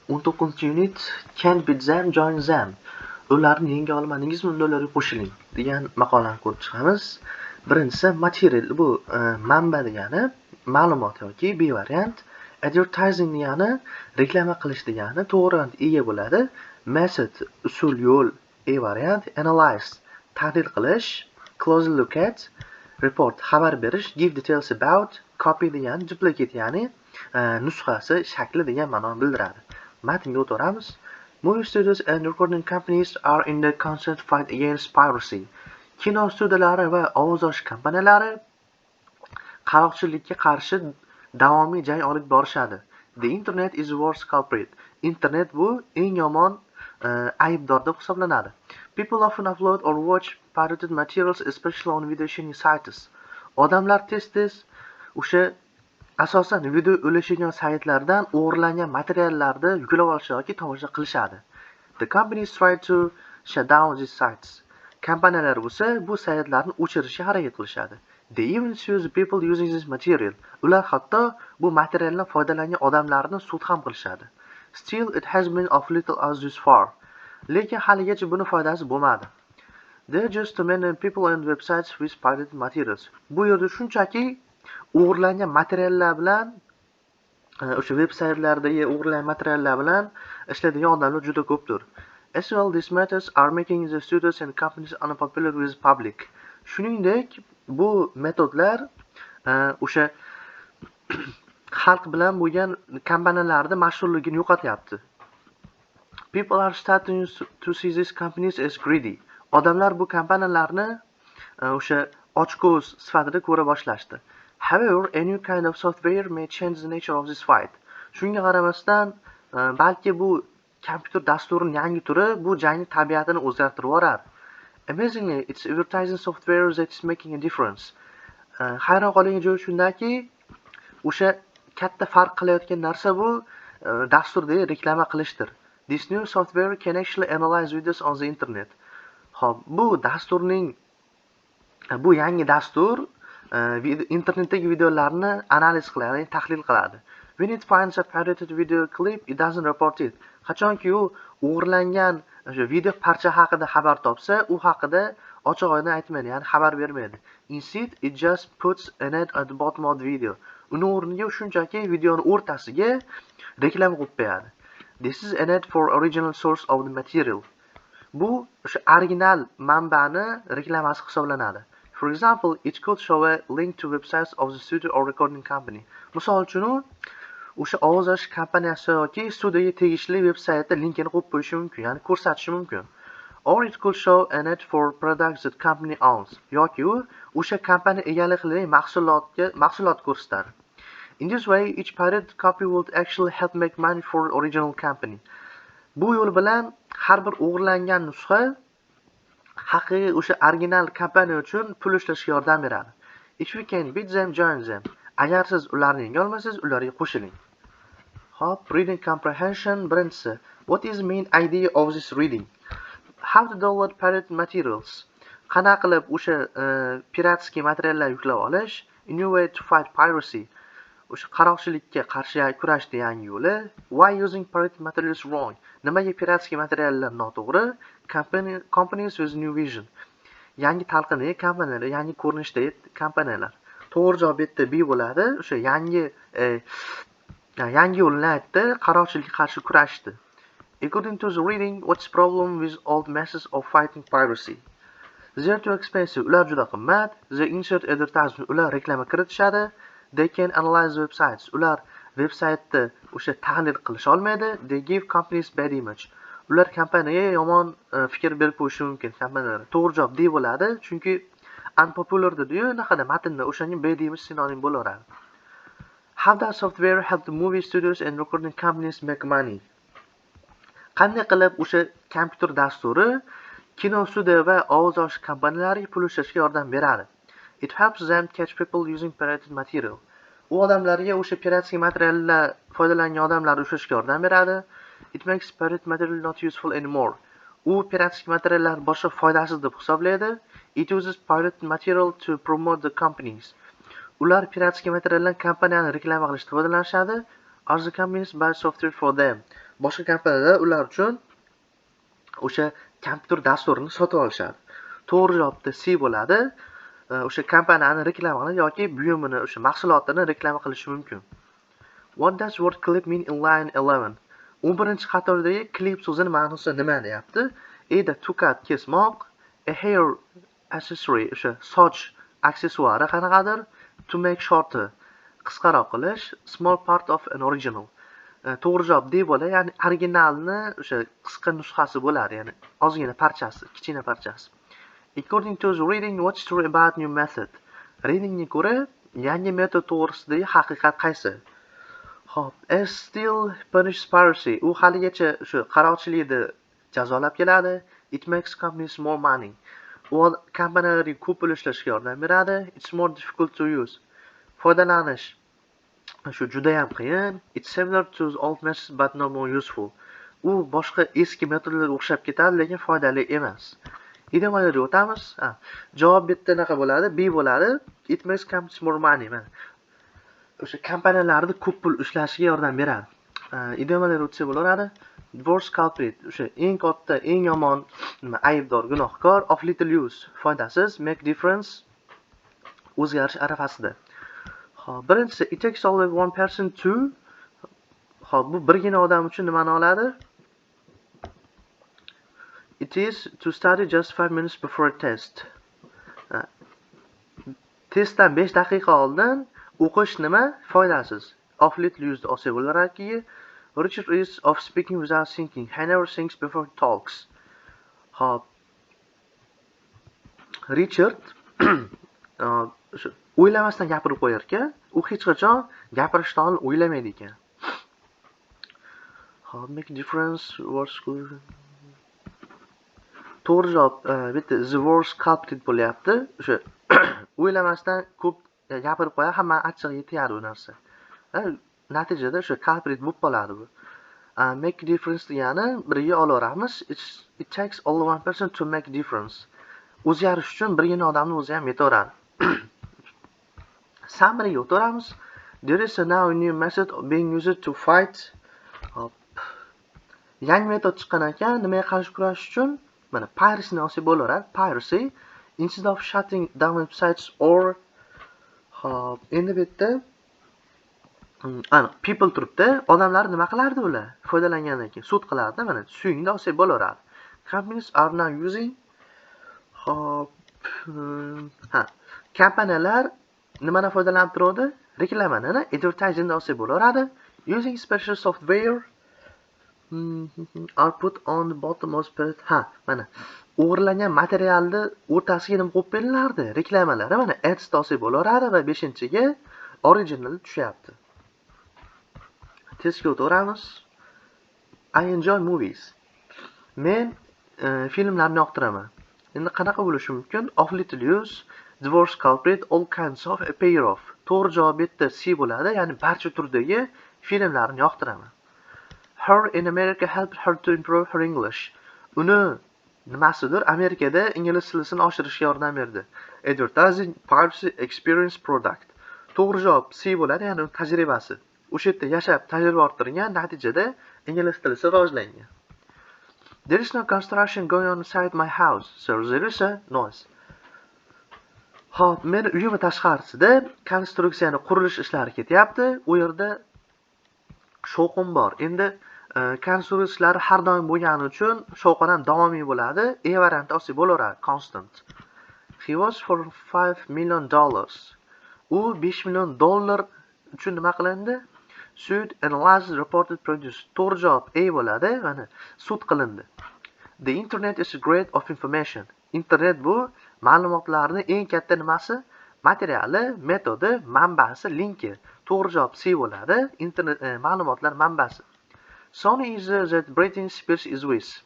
19-unit Can't beat them, join them. Ularni yenga olmadingizmi, unda ularga qo'shiling degan maqolani ko'rib chiqamiz. Birinchisi material, bu manba degani ma'lumot yoki bevariant. Advertising degani reklama qilish degani to'g'ri ega bo'ladi. Method usul, yo'l, variant. Analyze tahlil qilish. Close look at report xabar berish. Give details about. Copy degani duplicate, ya'ni nusxasi, shakli degan ma'noni bildiradi. Matnga o'tamiz. Movie studios and recording companies are in the constant fight against piracy. Kino studiyalari va ovoz olish kompaniyalari qaroqchilikka qarshi davomiy jang olib borishadi. The internet is the worst culprit. Internet bu eng yomon aybdor deb hisoblanadi. People often upload or watch pirated materials, especially on video sharing sites. Odamlar tez-tez o'sha asosan video ulashgan saytlardan o'g'irlangan materiallarni yuklab olish yoki tomosha qilishadi. The companies try to shut down these sites. Kompaniyalar bo'lsa bu saytlarni o'chirishga harakat qilishadi. They even sue the people using this material. Ular hatto bu materialdan foydalangan odamlarni sud ham qilishadi. Still, it has been of little use this far. Lekin haligacha buni foydasi bo'lmadi. There are just too many people and websites with pirated materials. Bu yerda shunchaki o'g'irlangan materiallar bilan o'sha veb-saytlardagi o'g'irlangan materiallar bilan ishlaydigan odamlar juda ko'pdir. As well, these methods are making the studios and companies unpopular with the public. Shuningdek, bu metodlar o'sha xalq bilan bo'lgan kompaniyalarning mashhurligini yo'qotyapti. People are starting to see these companies as greedy. Odamlar bu kompaniyalarni o'sha ochko'z sifatida ko'ra boshlashdi. However, a new kind of software may change the nature of this fight. Shunga qaramasdan, balki bu kompyuter dasturining yangi turi bu jangning tabiatini o'zgartirib yuborar. Amazingly, it's advertising software that is making a difference. Hayron qolgan joyi shundaki, o'sha katta farq qilayotgan narsa bu dasturdagi reklama qilishdir. This new software can actually analyze videos on the internet. Xo'p, bu dasturning bu yangi dastur internetdagi videolarni analiz qiladi, tahlil qiladi. When it finds a pirated video clip, it doesn't report it. Qachonki u o'g'irlangan o'sha video parcha haqida xabar topsa, u haqida ochiq-oydin aytmaydi, ya'ni xabar bermaydi. Instead, it just puts an ad at the bottom of the video. Uni o'rniga shunchaki videoni o'rtasiga reklama qo'yib qo'yadi. This is an ad for original source of the material. Bu o'sha original manbani reklamasi hisoblanadi. For example, it could show a link to websites of the studio or recording company. Misol uchun o'sha ovoz olish kompaniyasi yoki studiyaga tegishli veb-saytda linkini qo'yib qo'yishi mumkin, ya'ni ko'rsatishi mumkin. Or it could show an ad for products that company owns. Yoki u o'sha kompaniya egalik qilgan mahsulot ko'rsatadi. In this way, each pirated copy would actually help make money for the original company. Bu yo'l bilan har bir o'g'irlangan nusxa haqiqiy o'sha original kompaniya uchun pul ishlashga yordam beradi. If you can beat them, join them. Agar siz ularni yenga olmasangiz, ularga qo'shiling. Hop, reading comprehension. Birinchisi, what is the main idea of this reading? How to download pirated materials. Qanaqa qilib o'sha piratskiy materiallar yuklab olish? A new way to fight piracy. O'sha qaroqchilikka qarshi kurashning yangi yo'li. Why using pirated materials wrong? Nimaga piratskiy materiallar noto'g'ri? Companies with new vision. Yangi talqindagi kompaniyalar, yangi ko'rinishdagi kompaniyalar. To'g'ri javob bitta B bo'ladi. O'sha yangi yo'lni aytdi, qaroqchilikka qarshi kurashdi. According to the reading, what's the problem with old methods of fighting piracy? They are too expensive. Ular juda qimmat. They insert advertisement. Ular reklama kiritishadi. They can analyze websites. Ular veb-saytni o'sha tahlil qilisha olmaydi. They give companies bad image. Ular kompaniyaga yomon fikr berib qo'yishi mumkin kompaniyalar. To'g'ri javob D bo'ladi, chunki unpopular dedi-yu, naqada matnda o'shanga bad image sinonim bo'laveradi. How does software help the movie studios and recording companies make money? Qanday qilib o'sha kompyuter dasturi kino studiya va ovoz olish kompaniyalariga pul ishlashga yordam beradi? It helps them catch people using pirated material. U odamlarga o'sha piratskiy materiallar foydalangan odamlarni ushlashga yordam beradi. It makes pirated material not useful anymore. U piratskiy materiallar boshqa foydasiz deb hisoblaydi. It uses pirated material to promote the companies. Ular piratskiy materialdan kompaniyani reklama qilishda foydalanishadi. Other companies buy software for them. boshqa kompaniyalar ular uchun o'sha kompyuter dasturini sotib olishadi. To'g'ri javobda C bo'ladi. O'sha kompaniyani reklama qiladi yoki buyumini, o'sha mahsulotini reklama qilishi mumkin. What does word clip mean in line 11? 11-qatordagi clip so'zining ma'nosi nima deyapti? Either to cut kesmoq, a hair accessory o'sha soch aksessuari qanaqadir, to make shorter qisqaroq qilish, small part of an original. To'g'ri javob D bo'ladi, ya'ni originalni o'sha qisqa nusxasi bo'ladi, ya'ni ozgina parchasi, kichkina parchasi. According to the reading, what's true about new method? Readingga ko'ra yangi metod to'g'risidagi haqiqat qaysi? Hop, as still punish piracy. U haligacha shu qaroqchilikni jazolab keladi. It makes companies more money. U kompaniyalarga ko'p pul ishlashga yordam beradi. It's more difficult to use. Foydalanish shu juda ham qiyin. It's similar to old methods but no more useful. U boshqa eski metodlarga o'xshab ketadi, lekin foydali emas. Idiomalarga o'tamiz. Javob bitta naqa bo'ladi, B bo'ladi. It makes companies more money. O'sha kompaniyalarni ko'p pul ishlashiga yordam beradi. Idiomalarga o'tsa bo'laveradi. Worst culprit, o'sha eng katta, eng yomon aybdor, gunohkor, of little use, foydasiz, make difference, o'zgarish arafasida. Xo'p, birinchisi, it takes only one person to. Xo'p, bu birgina odam uchun nimani oladi? It is to study just 5 minutes before a test. Testdan 5 daqiqa oldin o'qish nima? Foydasiz. Of little use olsa bo'larki, Richard is of speaking without thinking. He never thinks before he talks. Hop. Richard o'ylamasdan gapirib qo'yar ekan. U hech qachon gapirishdan oldin o'ylamaydi ekan. Hop, make difference words good. To'g'ri javob bitta the worst culprit bo'lyapti. O'sha o'ylamasdan ko'p gapirib qo'yar, hamma achchig'iga tegadi u narsa. Natijada o'sha culprit bo'lib qoladi bu. Make difference degani birga olaveramiz. It takes only one person to make difference. O'zgarish uchun birgina odamni o'zi ham yetaveradi. Summary-ga o'tamiz. There is now a new method being used to fight. Hop. Yangi metod chiqqan ekan, nimaga qarshi kurashish uchun? Mana piracy-ni olsa bo'laveradi. Piracy instead of shutting down websites or hop, endi bu yerda people turibdi. Odamlar nima qilardi ular? Foydalangandan keyin sud qilardi. Mana suyingda olsa bo'laveradi. Companies are now using hop, kompaniyalar nimadan foydalanib turadi? Reklamadan, advertising olsa bo'laveradi. Using special software are put on the bottom of spread. Mana o'g'irlangan materialni o'rtasiga nima qo'yib berilardi? Reklamalar. Mana ads olsa bo'laveradi va 5-ga original tushyapti. Testga o'tamiz. I enjoy movies. Men filmlarni yoqtiraman. Endi qanaqa bo'lishi mumkin? Of little use, the worst culprit, all kinds of, a pair of. To'g'ri javob bitta C bo'ladi, ya'ni barcha turdagi filmlarni yoqtiraman. Her in America helped her to improve her English. Uni nimasidir Amerikada ingliz tilisini oshirishga yordam berdi. Advertising, piracy, experience, product. To'g'ri javob C bo'ladi, ya'ni tajribasi. O'sha yerda yashab tajriba orttirgan, natijada ingliz tilisi rivojlangan. There is no construction going on inside my house, so there is a noise. Hop, men uyim tashqarisida konstruksiyani qurilish ishlari ketyapti. U yerda shovqin bor. Endi konstruksiyalar har doim bo'lgani uchun shovqin ham davomiy bo'ladi. A varianti olsa bo'laveradi, constant. He was for $5 million. U $5 million uchun nima qilindi? Sued, analyzed, reported, produced. To'g'ri javob A bo'ladi, mana sud qilindi. The internet is a great of information. Internet bu ma'lumotlarning eng katta nimasi? Materiali, metodi, manbasi, linki. To'g'ri javob C bo'ladi. Internet ma'lumotlar manbasi. Sony is that Britney Spears is with.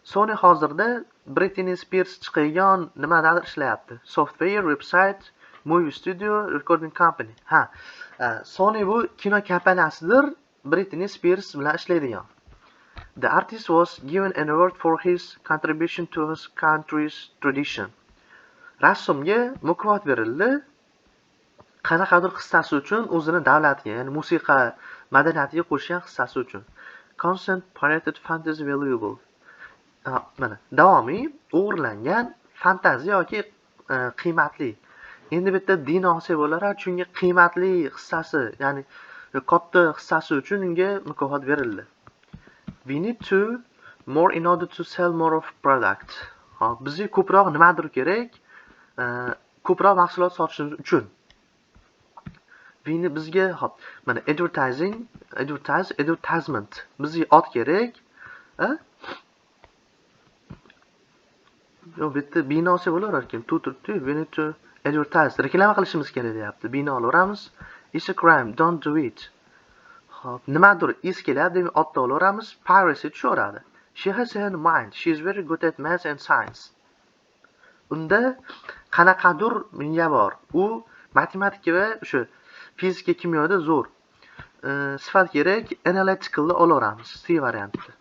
Sony hozirda Britney Spears chiqayotgan nimadadir ishlayapti. Software, website, movie studio, recording company. Sony bu kino kompaniyasidir. Britney Spears bilan ishlaydigan. The artist was given an award for his contribution to his country's tradition. Rassomga mukofot berildi. Qanaqadir hissasi uchun o'zini davlatiga, ya'ni musiqa madaniyatiga qo'shgan hissasi uchun. consent pirated fantasy valuable. Mana davomiy o'g'irlangan fantaziya yoki qiymatli. Endi bu yerda dinosi bo'lar, chunki qiymatli hissasi, ya'ni katta hissasi uchun unga mukofot berildi. We need to more in order to sell more of product. Hop, bizga ko'proq nimadir kerak, ko'proq mahsulot sotishimiz uchun. Bizga hop, mana advertisement. Bizga ot kerak, Yo, bitta binosi bo'lar ekan. Turibdi. We need to advertise. Reklama qilishimiz kerak deyapti. Bino olaveramiz. It's a crime. Don't do it. Hop, nimadir is kelyapti, demak otda olaveramiz. Piracy tushaveradi. She has her mind. She is very good at math and science. Unda qanaqadir miya bor. U matematika va o'sha fizika, kimyoda zo'r. Sifat kerak, analyticalni olaveramiz. C variantida.